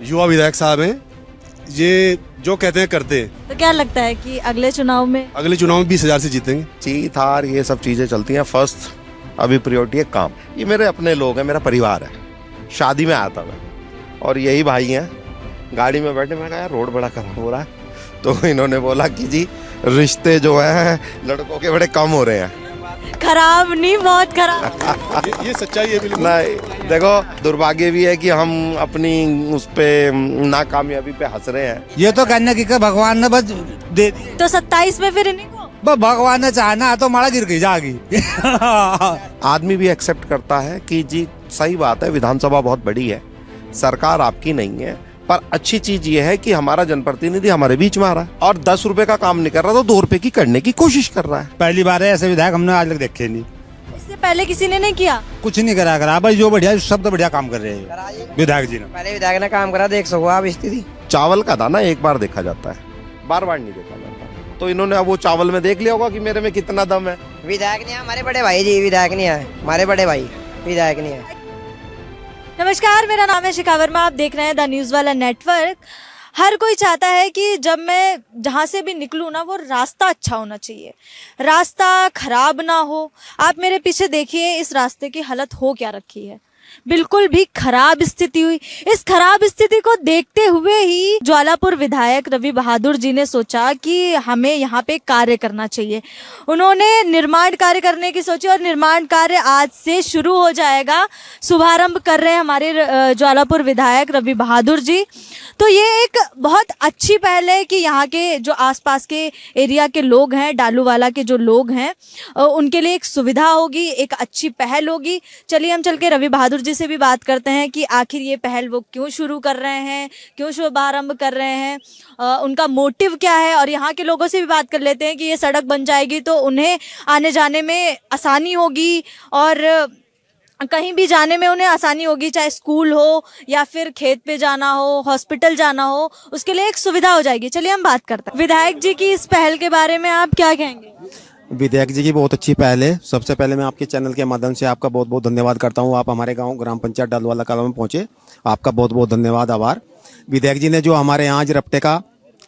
युवा विधायक साहब हैं, ये जो कहते हैं करते हैं। तो क्या लगता है कि अगले चुनाव में अगले चुनाव में 20,000 से जीतेंगे। जीत हार ये सब चीजें चलती हैं। फर्स्ट अभी प्रियोरिटी है काम। ये मेरे अपने लोग हैं, मेरा परिवार है। शादी में आया था मैं और यही भाई हैं, गाड़ी में बैठे। मैं कहा यार रोड बड़ा खराब हो रहा है, तो इन्होंने बोला कि जी रिश्ते जो हैं लड़कों के बड़े कम हो रहे हैं। खराब नहीं, बहुत खराब। ये सच्चाई है बिल्कुल। नहीं देखो, दुर्भाग्य भी है कि हम अपनी उस पे नाकामयाबी पे हंस रहे हैं। ये तो कहने की कि भगवान ने बस दे दी। तो 27 में फिर इन्हीं को बस भगवान ने चाहना तो माड़ा गिर गई जागी। आदमी भी एक्सेप्ट करता है कि जी सही बात है, विधानसभा बहुत बड़ी है, सरकार आपकी नहीं है, पर अच्छी चीज ये है कि हमारा जनप्रतिनिधि हमारे बीच में आ रहा है और 10 रुपए का काम नहीं कर रहा तो 2 रुपए की करने की कोशिश कर रहा है। पहली बार है ऐसे विधायक हमने आज तक देखे नहीं। इससे पहले किसी ने नहीं किया। कुछ नहीं करा भाई, जो बढ़िया सब तो बढ़िया काम कर रहे हैं विधायक जी ने। पहले विधायक ने काम करा, देख सको आप स्थिति। चावल का दाना एक बार देखा जाता है, बार बार नहीं देखा जाता। तो इन्होंने अब वो चावल में देख लिया होगा कि मेरे में कितना दम है। विधायक नहीं है हमारे बड़े भाई जी, विधायक नहीं है हमारे बड़े भाई, विधायक नहीं है। नमस्कार, मेरा नाम है शिखा वर्मा, आप देख रहे हैं द न्यूज़ वाला नेटवर्क। हर कोई चाहता है कि जब मैं जहाँ से भी निकलूँ ना, वो रास्ता अच्छा होना चाहिए, रास्ता खराब ना हो। आप मेरे पीछे देखिए, इस रास्ते की हालत हो क्या रखी है, बिल्कुल भी खराब स्थिति हुई। इस खराब स्थिति को देखते हुए ही ज्वालापुर विधायक रवि बहादुर जी ने सोचा कि हमें यहाँ पे कार्य करना चाहिए। उन्होंने निर्माण कार्य करने की सोची और निर्माण कार्य आज से शुरू हो जाएगा। शुभारंभ कर रहे हैं हमारे ज्वालापुर विधायक रवि बहादुर जी। तो ये एक बहुत अच्छी पहल है कि यहाँ के जो आसपास के एरिया के लोग हैं, डालूवाला के जो लोग हैं, उनके लिए एक सुविधा होगी, एक अच्छी पहल होगी। चलिए हम चल के रवि बहादुर जी से भी बात करते हैं कि आखिर ये पहल वो क्यों शुरू कर रहे हैं, क्यों शुभारंभ कर रहे हैं, उनका मोटिव क्या है। और यहाँ के लोगों से भी बात कर लेते हैं कि ये सड़क बन जाएगी तो उन्हें आने जाने में आसानी होगी और कहीं भी जाने में उन्हें आसानी होगी, चाहे स्कूल हो या फिर खेत पे जाना हो, हॉस्पिटल जाना हो, उसके लिए एक सुविधा हो जाएगी। चलिए हम बात करते हैं विधायक जी की इस पहल के बारे में, आप क्या कहेंगे। विधायक जी की बहुत अच्छी पहल है। सबसे पहले मैं आपके चैनल के माध्यम से आपका बहुत बहुत धन्यवाद करता हूँ। आप हमारे गांव ग्राम पंचायत डालवाला कला में पहुंचे, आपका बहुत बहुत धन्यवाद, आभार। विधायक जी ने जो हमारे यहाँ आज रपटे का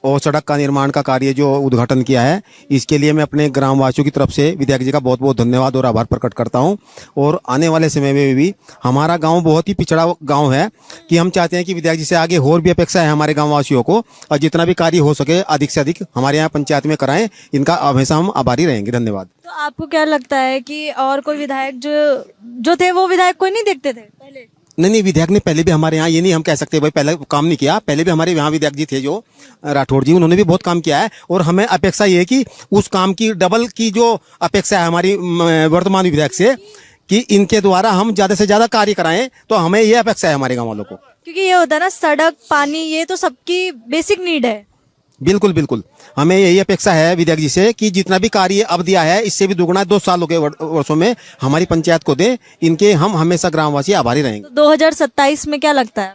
और सड़क का निर्माण का कार्य जो उद्घाटन किया है, इसके लिए मैं अपने ग्रामवासियों की तरफ से विधायक जी का बहुत बहुत धन्यवाद और आभार प्रकट करता हूं। और आने वाले समय में भी हमारा गांव बहुत ही पिछड़ा गांव है कि हम चाहते हैं कि विधायक जी से आगे और भी अपेक्षा है हमारे गांववासियों को, और जितना भी कार्य हो सके अधिक से अधिक हमारे यहाँ पंचायत में कराएं। इनका हमेशा हम आभारी रहेंगे। धन्यवाद। तो आपको क्या लगता है कि और कोई विधायक जो थे वो विधायक कोई नहीं देखते थे पहले? नहीं, विधायक ने पहले भी हमारे यहाँ, ये नहीं हम कह सकते भाई पहले काम नहीं किया, पहले भी हमारे यहाँ विधायक जी थे जो राठौड़ जी, उन्होंने भी बहुत काम किया है। और हमें अपेक्षा ये है कि उस काम की डबल की जो अपेक्षा है हमारी वर्तमान विधायक से कि इनके द्वारा हम ज्यादा से ज्यादा कार्य कराएं, तो हमें ये अपेक्षा है हमारे गाँव वालों को। क्योंकि ये होता है ना, सड़क पानी ये तो सबकी बेसिक नीड है। बिल्कुल बिल्कुल, हमें यही अपेक्षा है विधायक जी से कि जितना भी कार्य अब दिया है इससे भी दुगुना 2 साल के वर्षों में हमारी पंचायत को दे। इनके हम हमेशा ग्रामवासी आभारी रहेंगे। तो 2027 में क्या लगता है?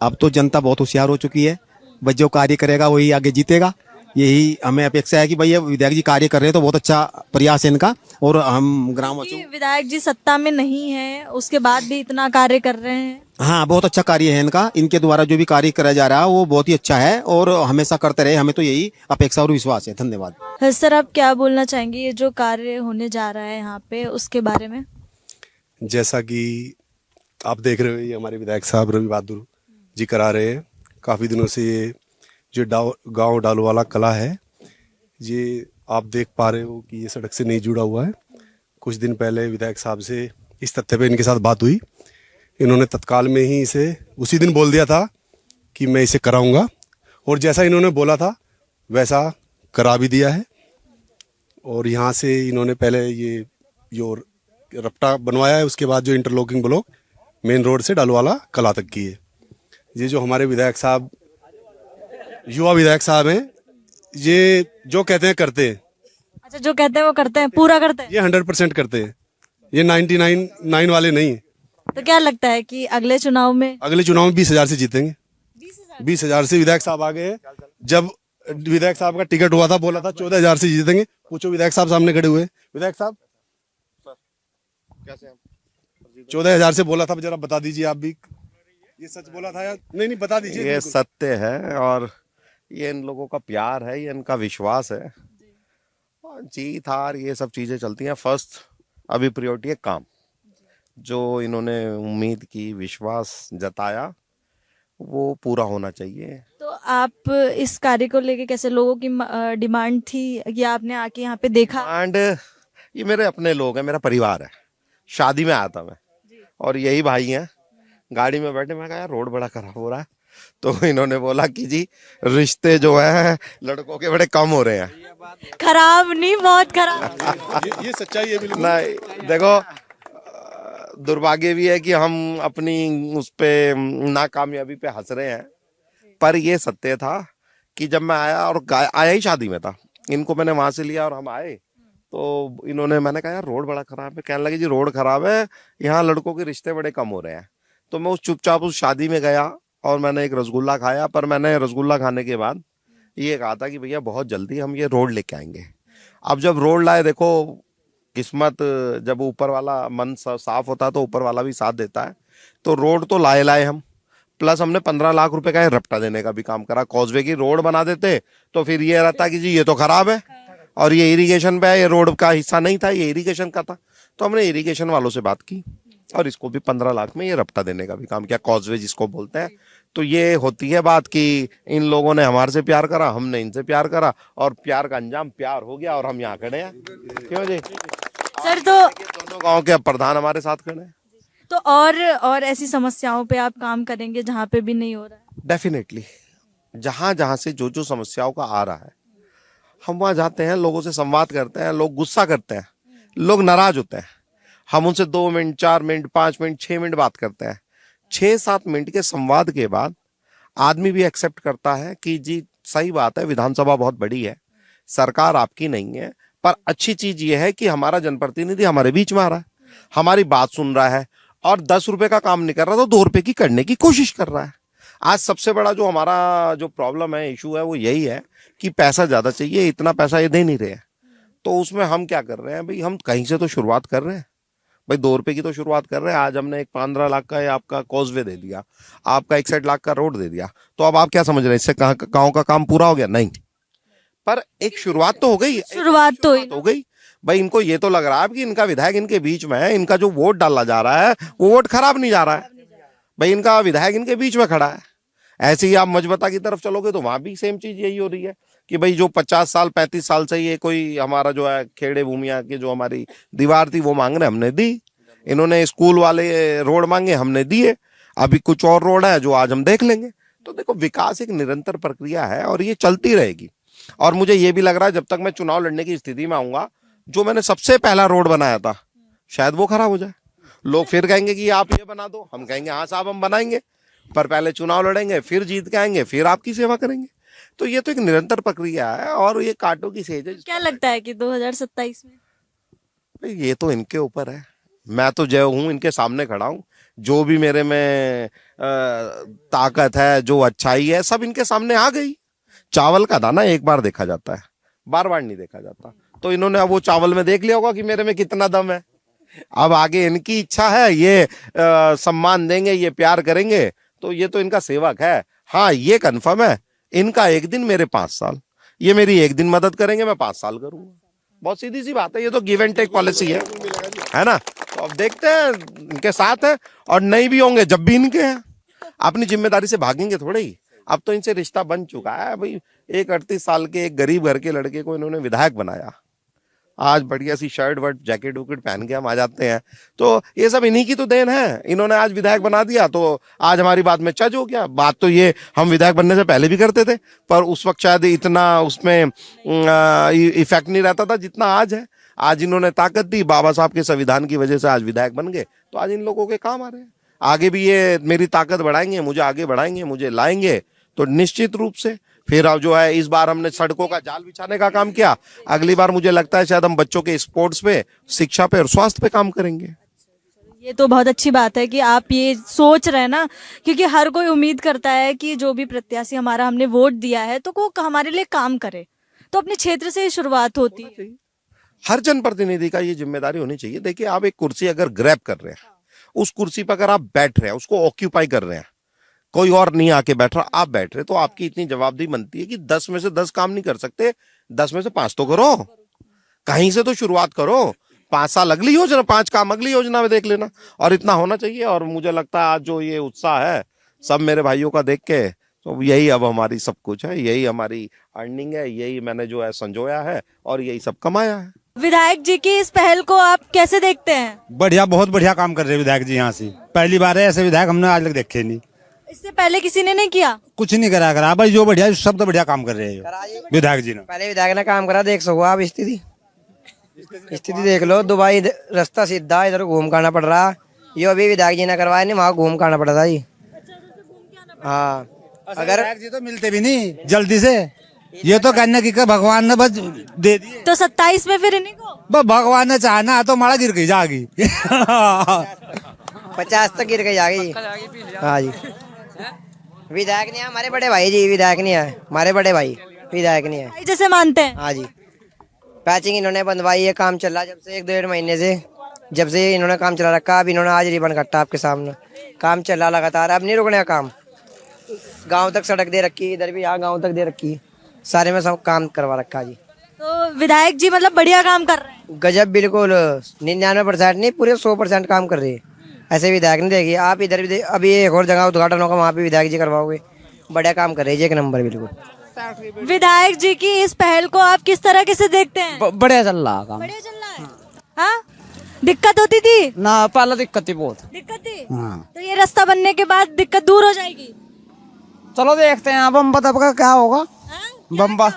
अब तो जनता बहुत होशियार हो चुकी है, बस जो कार्य करेगा वही आगे जीतेगा। यही हमें अपेक्षा है कि भैया विधायक जी कार्य कर रहे हैं तो बहुत अच्छा प्रयास है इनका। और हम ग्रामवासियों, विधायक जी सत्ता में नहीं है उसके बाद भी इतना कार्य कर रहे हैं। हाँ, बहुत अच्छा कार्य है इनका। इनके द्वारा जो भी कार्य करा जा रहा है वो बहुत ही अच्छा है और हमेशा करते रहे, हमें तो यही अपेक्षा और विश्वास है। धन्यवाद। सर, आप क्या बोलना चाहेंगे ये जो कार्य होने जा रहा है यहाँ पे, उसके बारे में? जैसा कि आप देख रहे हो, ये हमारे विधायक साहब रवि बहादुर जी करा रहे हैं। काफ़ी दिनों से ये जो गांव डालूवाला कला है, ये आप देख पा रहे हो कि ये सड़क से नहीं जुड़ा हुआ है। कुछ दिन पहले विधायक साहब से इस तथ्य पे इनके साथ बात हुई, इन्होंने तत्काल में ही इसे उसी दिन बोल दिया था कि मैं इसे कराऊंगा, और जैसा इन्होंने बोला था वैसा करा भी दिया है। और यहाँ से इन्होंने पहले ये जो रपटा बनवाया है, उसके बाद जो इंटरलॉकिंग ब्लॉक मेन रोड से डालूवाला कला तक की है। ये जो हमारे विधायक साहब, युवा विधायक साहब हैं, ये जो कहते हैं करते हैं। अच्छा, जो कहते हैं वो करते हैं, पूरा करते हैं। ये 100% करते हैं, ये 99 वाले नहीं। तो क्या लगता है कि अगले चुनाव में 20,000 से जीतेंगे। 20,000 से विधायक साहब आ गए हैं। जब विधायक साहब का टिकट हुआ था, बोला था 14,000 से जीतेंगे। पूछो विधायक साहब सामने खड़े हुए, विधायक साहब 14,000 से बोला था, जरा बता दीजिए आप भी ये सच बोला था या नहीं? नहीं बता दीजिए। ये बिल्कुल। सत्य है और ये इन लोगों का प्यार है, ये इनका विश्वास है। और जीत हार ये सब चीजें चलती हैं। फर्स्ट अभी प्रायोरिटी है काम। जो इन्होंने उम्मीद की, विश्वास जताया, वो पूरा होना चाहिए। तो आप इस कार्य को लेके कैसे, लोगों की डिमांड थी या आपने आके यहाँ पे देखा? एंड ये मेरे अपने लोग हैं, मेरा परिवार है। शादी में आया था मैं और यही भाई हैं, गाड़ी में बैठे। मैं कहा यार रोड बड़ा खराब हो रहा है, तो इन्होंने बोला कि जी रिश्ते जो है लड़कों के बड़े कम हो रहे हैं। खराब नहीं, बहुत खराब। ये सच्चाई है बिल्कुल। नहीं देखो, दुर्भाग्य भी है कि हम अपनी उस पे नाकामयाबी पे हंस रहे हैं, पर ये सत्य था कि जब मैं आया और आया ही शादी में था, इनको मैंने वहां से लिया और हम आए तो इन्होंने, मैंने कहा यार रोड बड़ा खराब है। कहने लगे जी रोड खराब है, यहाँ लड़कों के रिश्ते बड़े कम हो रहे हैं। तो मैं चुपचाप उस शादी में गया और मैंने एक रसगुल्ला खाया। पर मैंने रसगुल्ला खाने के बाद ये कहा था कि भैया बहुत जल्दी हम ये रोड लेके आएंगे। अब जब रोड लाए, देखो किस्मत, जब ऊपर वाला मन साफ होता है तो ऊपर वाला भी साथ देता है। तो रोड तो लाए हम, प्लस हमने 15 लाख रुपए का रपटा देने का भी काम करा। कॉजवे की रोड बना देते तो फिर ये रहता कि जी ये तो खराब है और ये इरिगेशन पे है, ये रोड का हिस्सा नहीं था, ये इरिगेशन का था। तो हमने इरिगेशन वालों से बात की और इसको भी 15 लाख में ये रपटा देने का भी काम किया, कॉजवे जिसको बोलते हैं। तो ये होती है बात कि इन लोगों ने हमारे से प्यार करा, हमने इनसे प्यार करा और प्यार का अंजाम प्यार हो गया और हम यहाँ खड़े हैं। क्यों जी सर, तो दोनों गांव के प्रधान हमारे साथ खड़े हैं। तो और ऐसी समस्याओं पे आप काम करेंगे जहाँ पे भी नहीं हो रहा है? डेफिनेटली जहां जहां से जो समस्याओं का आ रहा है, हम वहां जाते हैं, लोगों से संवाद करते हैं। लोग गुस्सा करते हैं, लोग नाराज होते हैं, हम उनसे 2 मिनट 4 मिनट 5 मिनट 6 मिनट बात करते हैं। 6-7 मिनट के संवाद के बाद आदमी भी एक्सेप्ट करता है कि जी सही बात है, विधानसभा बहुत बड़ी है, सरकार आपकी नहीं है, पर अच्छी चीज ये है कि हमारा जनप्रतिनिधि हमारे बीच में आ रहा है, हमारी बात सुन रहा है और 10 रुपए का काम नहीं कर रहा तो 2 रुपए की करने की कोशिश कर रहा है। आज सबसे बड़ा जो हमारा जो प्रॉब्लम है, इशू है, वो यही है कि पैसा ज्यादा चाहिए, इतना पैसा ये दे नहीं रहे हैं। तो उसमें हम क्या कर रहे हैं भाई, हम कहीं से तो शुरुआत कर रहे हैं भाई, 2 रुपए की तो शुरुआत कर रहे हैं। आज हमने एक 15 लाख का आपका कॉजवे दे दिया, आपका 61 लाख का रोड दे दिया, तो अब आप क्या समझ रहे हैं इससे गाँव का काम पूरा हो गया? नहीं, पर एक शुरुआत तो हो गई। शुरुआत तो हुई। हो गई भाई। इनको ये तो लग रहा है कि इनका विधायक इनके बीच में है, इनका जो वोट डाला जा रहा है वो वोट खराब नहीं जा रहा है भाई, इनका विधायक इनके बीच में खड़ा है। ऐसे ही आप मजबता की तरफ चलोगे तो वहां भी सेम चीज यही हो रही है कि भाई जो 50 साल 35 साल से ये कोई हमारा जो है खेड़े भूमिया की जो हमारी दीवार थी वो मांग रहे, हमने दी। इन्होंने स्कूल वाले रोड मांगे, हमने दिए। अभी कुछ और रोड है जो आज हम देख लेंगे। तो देखो, विकास एक निरंतर प्रक्रिया है और ये चलती रहेगी। और मुझे ये भी लग रहा है जब तक मैं चुनाव लड़ने की स्थिति में आऊंगा, जो मैंने सबसे पहला रोड बनाया था शायद वो खराब हो जाए। लोग फिर कहेंगे कि आप ये बना दो, हम कहेंगे हाँ साहब हम बनाएंगे, पर पहले चुनाव लड़ेंगे, फिर जीत के आएंगे, फिर आपकी सेवा करेंगे। तो ये तो एक निरंतर प्रक्रिया है और ये कांटों की सेज है। क्या लगता है कि 2027 में? ये तो इनके ऊपर है। मैं तो जो हूँ इनके सामने खड़ा हूँ, जो भी मेरे में ताकत है, जो अच्छाई है, सब इनके सामने आ गई। चावल का दाना एक बार देखा जाता है, बार बार नहीं देखा जाता। तो इन्होंने अब वो चावल में देख लिया होगा कि मेरे में कितना दम है। अब आगे इनकी इच्छा है, ये सम्मान देंगे, ये प्यार करेंगे, तो ये तो इनका सेवक है। हाँ ये कन्फर्म है, इनका 1 दिन मेरे 5 साल, ये मेरी 1 दिन मदद करेंगे, मैं 5 साल करूंगा। बहुत सीधी सी बात है, ये तो गिव एंड टेक पॉलिसी है ना। तो अब देखते हैं, इनके साथ है और नहीं भी होंगे जब भी इनके हैं। अपनी जिम्मेदारी से भागेंगे थोड़े ही। अब तो इनसे रिश्ता बन चुका है भाई। एक 38 साल के एक गरीब घर के लड़के को इन्होंने विधायक बनाया। आज बढ़िया सी शर्ट वर्ट जैकेट वुकेट पहन के हम आ जाते हैं, तो ये सब इन्हीं की तो देन है। इन्होंने आज विधायक बना दिया तो आज हमारी बात में चज हो गया। बात तो ये हम विधायक बनने से पहले भी करते थे, पर उस वक्त शायद इतना उसमें इफेक्ट नहीं रहता था जितना आज है। आज इन्होंने ताकत दी, बाबा साहब के संविधान की वजह से आज विधायक बन गए, तो आज इन लोगों के काम आ रहे हैं। आगे भी ये मेरी ताकत बढ़ाएंगे, मुझे आगे बढ़ाएंगे, मुझे लाएंगे, तो निश्चित रूप से फिर अब जो है, इस बार हमने सड़कों का जाल बिछाने का काम किया, अगली बार मुझे लगता है शायद हम बच्चों के स्पोर्ट्स पे, शिक्षा पे और स्वास्थ्य पे काम करेंगे। ये तो बहुत अच्छी बात है कि आप ये सोच रहे हैं ना, क्योंकि हर कोई उम्मीद करता है कि जो भी प्रत्याशी हमारा हमने वोट दिया है तो वो हमारे लिए काम करे। तो अपने क्षेत्र से ही शुरुआत होती है। हर जनप्रतिनिधि का ये जिम्मेदारी होनी चाहिए। देखिए, आप एक कुर्सी अगर ग्रैब कर रहे हैं, उस कुर्सी पर अगर आप बैठ रहे हैं, उसको ऑक्यूपाई कर रहे हैं, कोई और नहीं आके बैठ रहा, आप बैठ रहे, तो आपकी इतनी जवाबदेही बनती है कि 10 में से 10 काम नहीं कर सकते, 10 में से 5 तो करो, कहीं से तो शुरुआत करो। 5 साल अगली योजना, 5 काम अगली योजना में देख लेना, और इतना होना चाहिए। और मुझे लगता है आज जो ये उत्साह है सब मेरे भाइयों का देख के, तो यही अब हमारी सब कुछ है, यही हमारी अर्निंग है, यही मैंने जो है संजोया है और यही सब कमाया है। विधायक जी की इस पहल को आप कैसे देखते हैं? बढ़िया, बहुत बढ़िया काम कर रहे हैं विधायक जी यहाँ से। पहली बार है ऐसे विधायक, हमने आज तक देखे नहीं, इससे पहले किसी ने नहीं किया? कुछ नहीं करा भाई, जो बढ़िया सब तो बढ़िया काम कर रहे हैं विधायक जी ने। पहले विधायक ने काम करा, देख सको आप स्थिति देख लो। दुबई रास्ता सीधा, इधर घूम के आना पड़ रहा। ये अभी विधायक जी ने करवाया नहीं, वहाँ घूम के आना पड़ा था जी। हाँ, अगर विधायक जी तो मिलते भी नहीं जल्दी से, ये तो कहने की भगवान ने बस दे दिए। तो 27 में फिर इन्हीं को बस भगवान ने चाहना तो माड़ा गिर गई जागी 50 तक गिर गई जाएगी। हाँ जी, विधायक नहीं है हमारे बड़े भाई जी, विधायक नहीं है हमारे बड़े भाई, विधायक नहीं है। भाई जैसे मानते हैं। हाँ जी, पैचिंग इन्होंने बंधवाई है, काम चल रहा जब से 1-1.5 महीने से, जब से इन्होंने काम चला रखा। अब इन्होंने आज रिबन कटा आपके सामने, काम चल रहा लगातार, अब नहीं रुकने का काम। गांव तक सड़क दे रखी, इधर भी यहाँ गांव तक दे रखी, सारे में सब काम करवा रखा जी। तो विधायक जी मतलब बढ़िया काम कर रहे हैं। गजब, बिल्कुल 99% नहीं, पूरे 100% काम कर रही है। ऐसे विधायक नहीं देगी आप इधर भी अभी एक और जगह उद्घाटन होगा, वहाँ पे विधायक जी करवाओगे, बढ़िया काम कर रही है, 1 नंबर बिल्कुल। विधायक जी की इस पहल को आप किस तरह से देखते हैं? बढ़िया चल रहा काम। बढ़िया चल रहा है। हाँ, दिक्कत होती थी ना, पहले दिक्कत थी बहुत। दिक्कत थी। तो ये रास्ता बनने के बाद दिक्कत दूर हो जाएगी। चलो देखते हैं अब बम्बा तब का क्या होगा। हाँ? बम्बा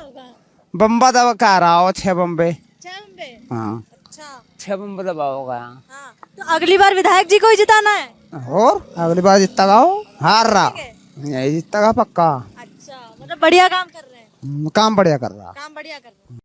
बम्बा दबा क्या रहा हो, 6 बम्बे। 6 बम्बे। हाँ, अच्छा। 6 बम्बे दबा होगा। हाँ, तो अगली बार विधायक जी को ही जिताना है। और अगली बार जीतता का हो, हार रहा यही जीतता का पक्का। अच्छा, मतलब बढ़िया काम कर रहे हैं। काम बढ़िया कर रहा। काम बढ़िया कर रहे हैं।